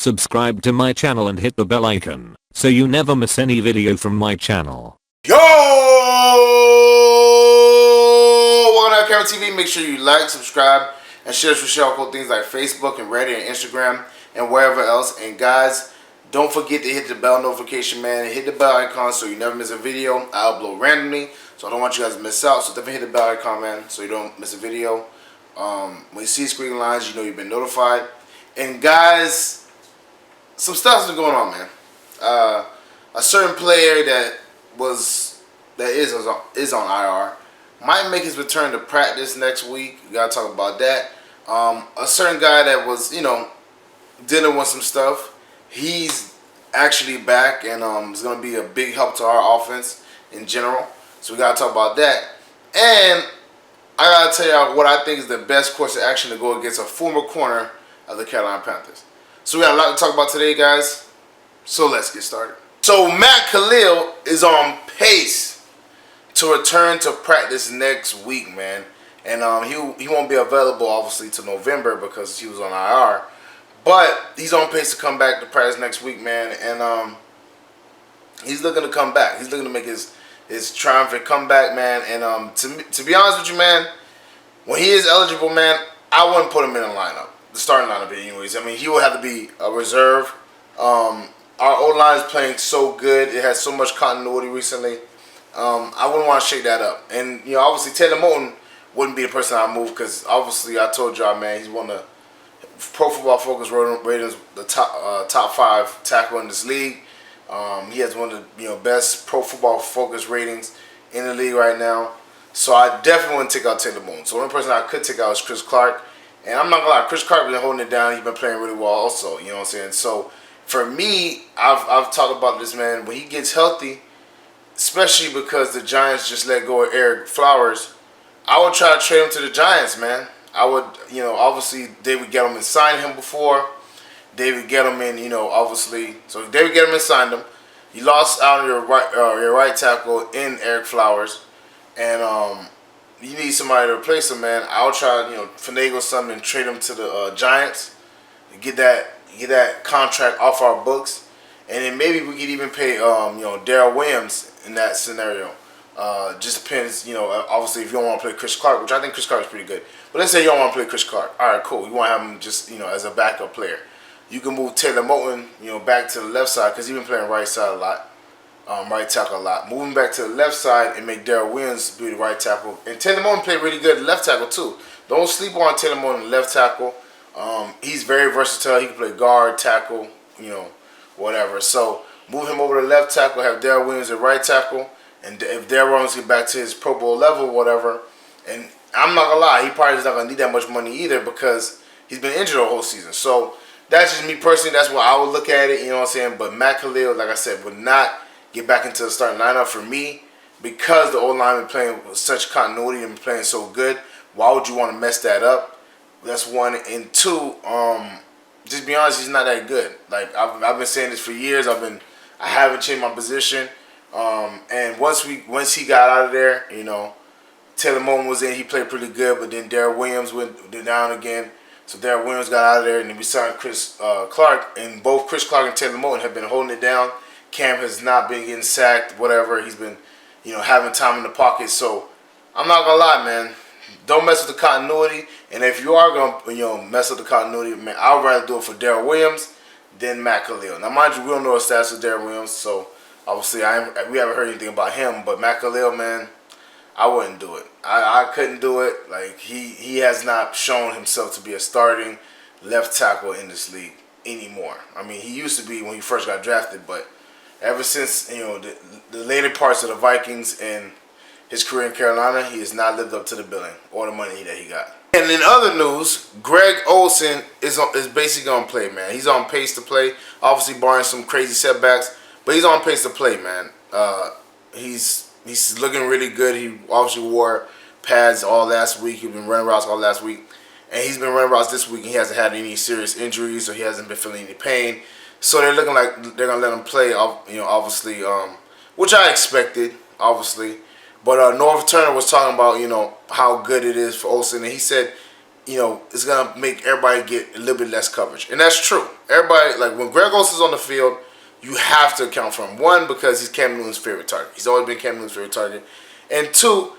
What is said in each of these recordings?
subscribe to my channel and hit the bell icon so you never miss any video from my channel. Yo! Welcome to LCameraTV. Make sure you like, subscribe, and share this with cool things like Facebook and Reddit and Instagram and wherever else. And guys, don't forget to hit the bell notification, man. Hit the bell icon so you never miss a video. I upload randomly, so I don't want you guys to miss out. So definitely hit the bell icon, man, so you don't miss a video. When you see screen lines, you know you've been notified. And guys, some stuff's been going on, man. A certain player that is on IR might make his return to practice next week. We gotta talk about that. A certain guy that was, dealing with some stuff, he's actually back and is gonna be a big help to our offense in general. So we gotta talk about that. And I gotta tell y'all what I think is the best course of action to go against a former corner of the Carolina Panthers. So we got a lot to talk about today, guys. So let's get started. So Matt Kalil is on pace to return to practice next week, man. And he won't be available obviously till November because he was on IR. But he's on pace to come back to practice next week, man. And he's looking to come back. He's looking to make his triumphant comeback, man. And to be honest with you, man, when he is eligible, man, I wouldn't put him in the lineup, the starting lineup anyways. I mean, he would have to be a reserve. Our O-line is playing so good. It has so much continuity recently. I wouldn't want to shake that up. And, obviously Taylor Moton wouldn't be the person I move because obviously I told y'all, man, he's one of the Pro Football Focus ratings, the top 5 tackle in this league. He has one of the best Pro Football Focus ratings in the league right now. So I definitely wouldn't take out Taylor Moton. So the only person I could take out is Chris Clark. And I'm not gonna lie, Chris Clark been holding it down. He's been playing really well also. You know what I'm saying? So for me, I've talked about this, man. When he gets healthy, especially because the Giants just let go of Eric Flowers, I would try to trade him to the Giants, man. I would, obviously David Gettleman signed him before. David Gettleman, obviously, so David Gettleman signed him. You lost out on your right tackle in Eric Flowers, and you need somebody to replace him, man. I'll try, finagle something and trade him to the Giants, and get that contract off our books, and then maybe we could even pay, Darrell Williams in that scenario. Just depends, obviously if you don't want to play Chris Clark, which I think Chris Clark is pretty good. But let's say you don't want to play Chris Clark. All right, cool. You want to have him just, as a backup player. You can move Taylor Moton, back to the left side because he's been playing right side a lot, right tackle a lot. Moving back to the left side and make Darrell Williams be the right tackle. And Taylor Moton played really good at left tackle too. Don't sleep on Taylor Moton left tackle. He's very versatile. He can play guard, tackle, whatever. So move him over to left tackle, have Darrell Williams at right tackle. And if Darrell Williams get back to his Pro Bowl level, whatever, and I'm not gonna lie, he probably is not gonna need that much money either because he's been injured the whole season. So that's just me personally. That's what I would look at it. You know what I'm saying? But Matt Kalil, like I said, would not get back into the starting lineup for me because the O-line been playing with such continuity and playing so good. Why would you want to mess that up? That's one. And two, just be honest, he's not that good. Like I've been saying this for years. I haven't changed my position. And once he got out of there, Taylor Moton was in. He played pretty good, but then Darrell Williams went down again. So Darrell Williams got out of there, and then we signed Chris Clark. And both Chris Clark and Taylor Moton have been holding it down. Cam has not been getting sacked, whatever. He's been, having time in the pocket. So I'm not gonna lie, man. Don't mess with the continuity. And if you are gonna, mess with the continuity, man, I'd rather do it for Darrell Williams than Matt Kalil. Now, mind you, we don't know the stats of Darrell Williams, so obviously we haven't heard anything about him. But Matt Kalil, man, I wouldn't do it. I couldn't do it. Like he has not shown himself to be a starting left tackle in this league anymore. I mean, he used to be when he first got drafted, but ever since the later parts of the Vikings and his career in Carolina, he has not lived up to the billing or the money that he got. And in other news, Greg Olsen is basically gonna play, man. He's on pace to play, obviously barring some crazy setbacks, but he's on pace to play, man. He's looking really good. He obviously wore pads all last week. He's been running routes all last week. And he's been running routes this week. He hasn't had any serious injuries, or he hasn't been feeling any pain. So they're looking like they're going to let him play, obviously, which I expected, obviously. But Norv Turner was talking about, how good it is for Olsen. And he said it's gonna make everybody get a little bit less coverage, and that's true. Everybody, like when Greg Olson's on the field, you have to account for him. One, because he's Cam Newton's favorite target. He's always been Cam Newton's favorite target, and two,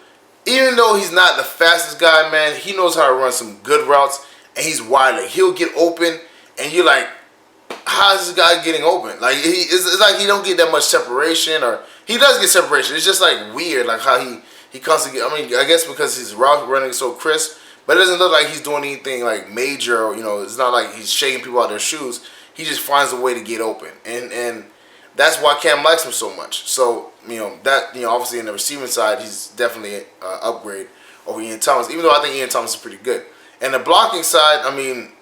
even though he's not the fastest guy, man, he knows how to run some good routes, and he's wide. Like, he'll get open, and you're like, how is this guy getting open? Like, it's like he don't get that much separation, or he does get separation. It's just like weird, like how he constantly get. I mean, I guess because his route running is so crisp, but it doesn't look like he's doing anything like major. Or, it's not like he's shaking people out their shoes. He just finds a way to get open, and that's why Cam likes him so much. So obviously in the receiving side, he's definitely an upgrade over Ian Thomas. Even though I think Ian Thomas is pretty good, and the blocking side, I mean,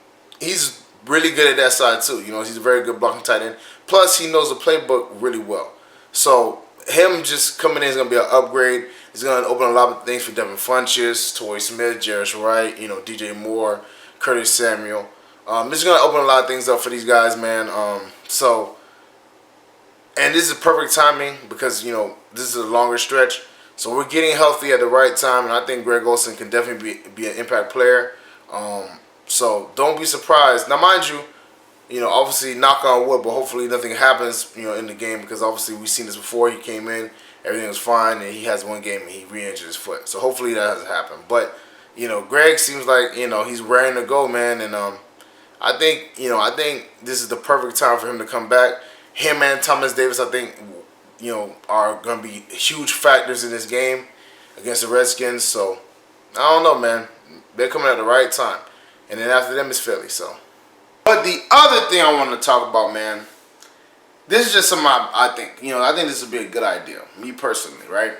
he's really good at that side too. He's a very good blocking tight end. Plus, he knows the playbook really well. So him just coming in is going to be an upgrade. He's going to open a lot of things for Devin Funchess, Torrey Smith, Jarius Wright, DJ Moore, Curtis Samuel. This is going to open a lot of things up for these guys, man. And this is perfect timing because, this is a longer stretch. So we're getting healthy at the right time, and I think Greg Olsen can definitely be an impact player. So don't be surprised. Now, mind you, obviously knock on wood, but hopefully nothing happens, in the game, because obviously we've seen this before. He came in, everything was fine, and he has one game and he re-injured his foot. So hopefully that doesn't happen. But Greg seems like he's raring to go, man, and I think this is the perfect time for him to come back. Him and Thomas Davis, I think, are going to be huge factors in this game against the Redskins. So I don't know, man. They're coming at the right time. And then after them is Philly, so. But the other thing I want to talk about, man, this is just something I think, I think this would be a good idea, me personally, right?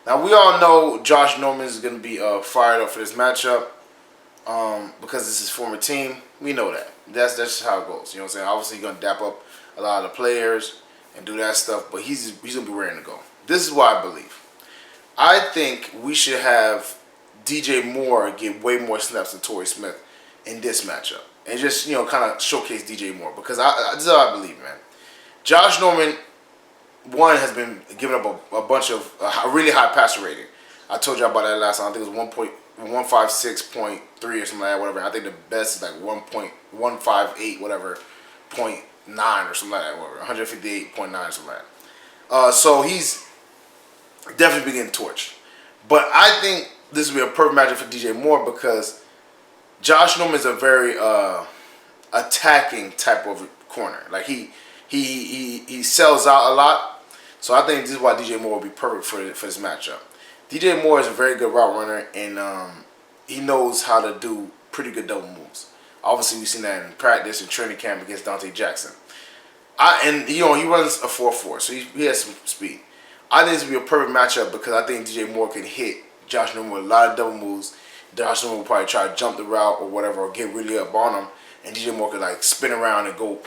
Now, we all know Josh Norman is going to be fired up for this matchup because it's his former team. We know that. That's just how it goes, you know what I'm saying? Obviously, he's going to dap up a lot of the players and do that stuff, but he's going to be ready to go. This is what I believe. I think we should have DJ Moore get way more snaps than Torrey Smith in this matchup, and just kind of showcase DJ Moore, because this is how I believe, man. Josh Norman, one, has been giving up a bunch of a really high passer rating. I told you about that last time. I think it was 156.3 or something like that, whatever. I think the best is like 1.158, whatever, 0.9 or something like that, whatever, 158.9 or something like that. So he's definitely been getting torched. But I think this would be a perfect matchup for DJ Moore, because Josh Norman is a very attacking type of corner. Like he sells out a lot. So I think this is why DJ Moore will be perfect for this matchup. DJ Moore is a very good route runner, and he knows how to do pretty good double moves. Obviously, we've seen that in practice and training camp against Dante Jackson. He runs a 4.4, so he has some speed. I think this would be a perfect matchup because I think DJ Moore can hit Josh Norman with a lot of double moves. Josh Norman will probably try to jump the route or whatever, or get really up on him, and DJ Moore could like spin around and go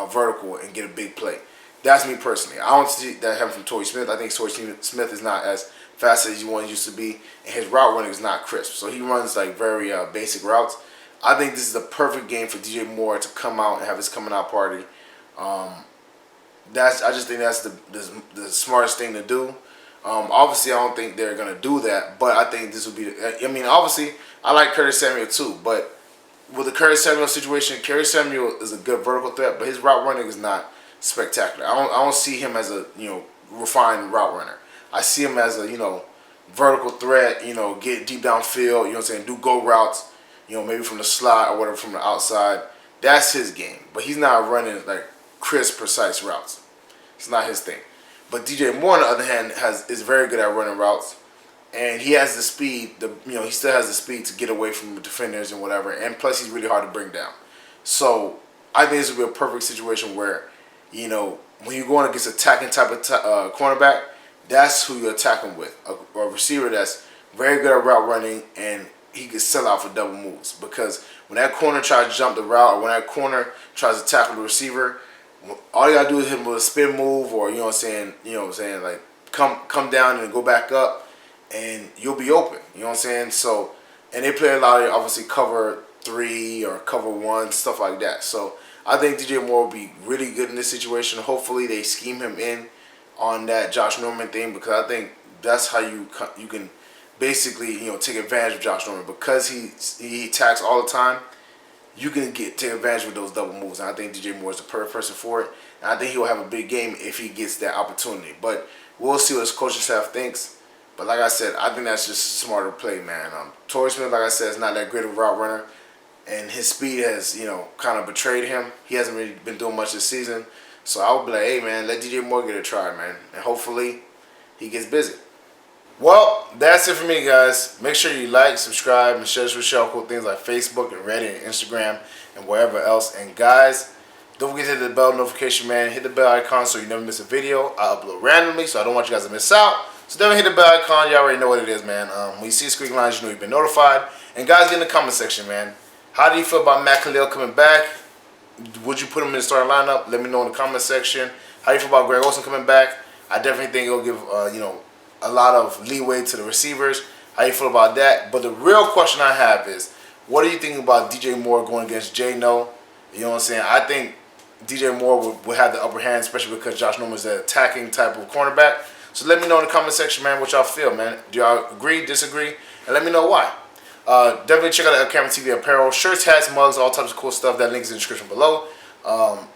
vertical and get a big play. That's me personally. I don't see that happen from Torrey Smith. I think Torrey Smith is not as fast as he used to be, and his route running is not crisp. So he runs like very basic routes. I think this is the perfect game for DJ Moore to come out and have his coming out party. I just think that's the smartest thing to do. Obviously, I don't think they're going to do that, but I think this would be... obviously, I like Curtis Samuel too, but with the Curtis Samuel situation, Curtis Samuel is a good vertical threat, but his route running is not spectacular. I don't see him as a, refined route runner. I see him as a, vertical threat, get deep downfield, do go routes, maybe from the slot or whatever from the outside. That's his game, but he's not running like crisp, precise routes. It's not his thing. But DJ Moore, on the other hand, is very good at running routes, and he has the speed. He still has the speed to get away from the defenders and whatever. And plus, he's really hard to bring down. So I think this would be a perfect situation where, when you're going against attacking type of cornerback, that's who you attack him with. A receiver that's very good at route running, and he can sell out for double moves. Because when that corner tries to jump the route, or when that corner tries to tackle the receiver, all you gotta do is hit him with a spin move, or like come down and go back up, and you'll be open. You know what I'm saying? So, and they play a lot of obviously cover 3 or cover 1, stuff like that. So I think DJ Moore will be really good in this situation. Hopefully they scheme him in on that Josh Norman thing, because I think that's how you can basically, you know, take advantage of Josh Norman because he attacks all the time. You can take advantage of those double moves, and I think DJ Moore is the perfect person for it. And I think he will have a big game if he gets that opportunity. But we'll see what his coaching staff thinks. But like I said, I think that's just a smarter play, man. Torrey Smith, like I said, is not that great of a route runner, and his speed has, you know, kind of betrayed him. He hasn't really been doing much this season. So I would be like, hey, man, let DJ Moore get a try, man, and hopefully he gets busy. Well, that's it for me, guys. Make sure you like, subscribe, and share this with y'all cool things like Facebook and Reddit and Instagram and wherever else. And guys, don't forget to hit the bell notification, man. Hit the bell icon so you never miss a video. I upload randomly, so I don't want you guys to miss out. So definitely hit the bell icon. You already know what it is, man. When you see the squeaking lines, you know you've been notified. And guys, get in the comment section, man. How do you feel about Matt Kalil coming back? Would you put him in the starting lineup? Let me know in the comment section. How do you feel about Greg Olsen coming back? I definitely think it'll give, you know, a lot of leeway to the receivers. How you feel about that? But the real question I have is, what do you think about DJ Moore going against Jay No? You know what I'm saying? I think DJ Moore would have the upper hand, especially because Josh Norman is an attacking type of cornerback. So let me know in the comment section, man, what y'all feel, man. Do y'all agree, disagree? And let me know why. Definitely check out the LCameraTV apparel. Shirts, hats, mugs, all types of cool stuff. That link is in the description below.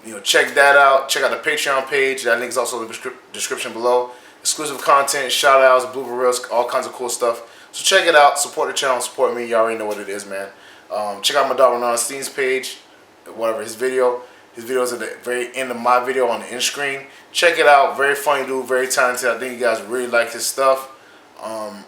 You know, check that out. Check out the Patreon page. That link is also in the description below. Exclusive content, shout outs, blooper reels, all kinds of cool stuff. So check it out. Support the channel. Support me. You already know what it is, man. Check out my dog Renan Esteim's page. Whatever, his video. His video is at the very end of my video on the end screen. Check it out. Very funny dude. Very talented. I think you guys really like his stuff.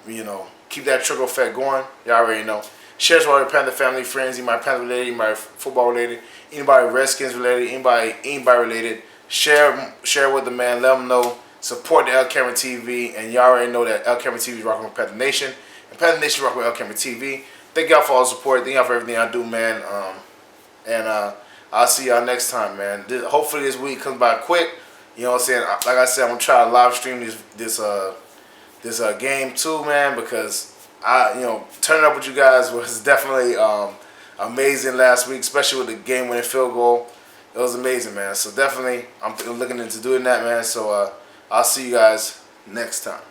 You know, keep that trickle effect going. You already know. Share this with your Panther family, friends, anybody Panther related, anybody football related, anybody Redskins related, anybody related. Share with the man. Let them know. Support the LCameraTV, and y'all already know that LCameraTV is rocking with Panther Nation, and Panther Nation rocking with LCameraTV. Thank y'all for all the support. Thank y'all for everything I do, man. I'll see y'all next time, man. Hopefully this week comes by quick. You know what I'm saying? Like I said, I'm gonna try to live stream this game too, man, because you know, turning up with you guys was definitely amazing last week, especially with the game-winning field goal. It was amazing, man. So definitely, I'm looking into doing that, man. So I'll see you guys next time.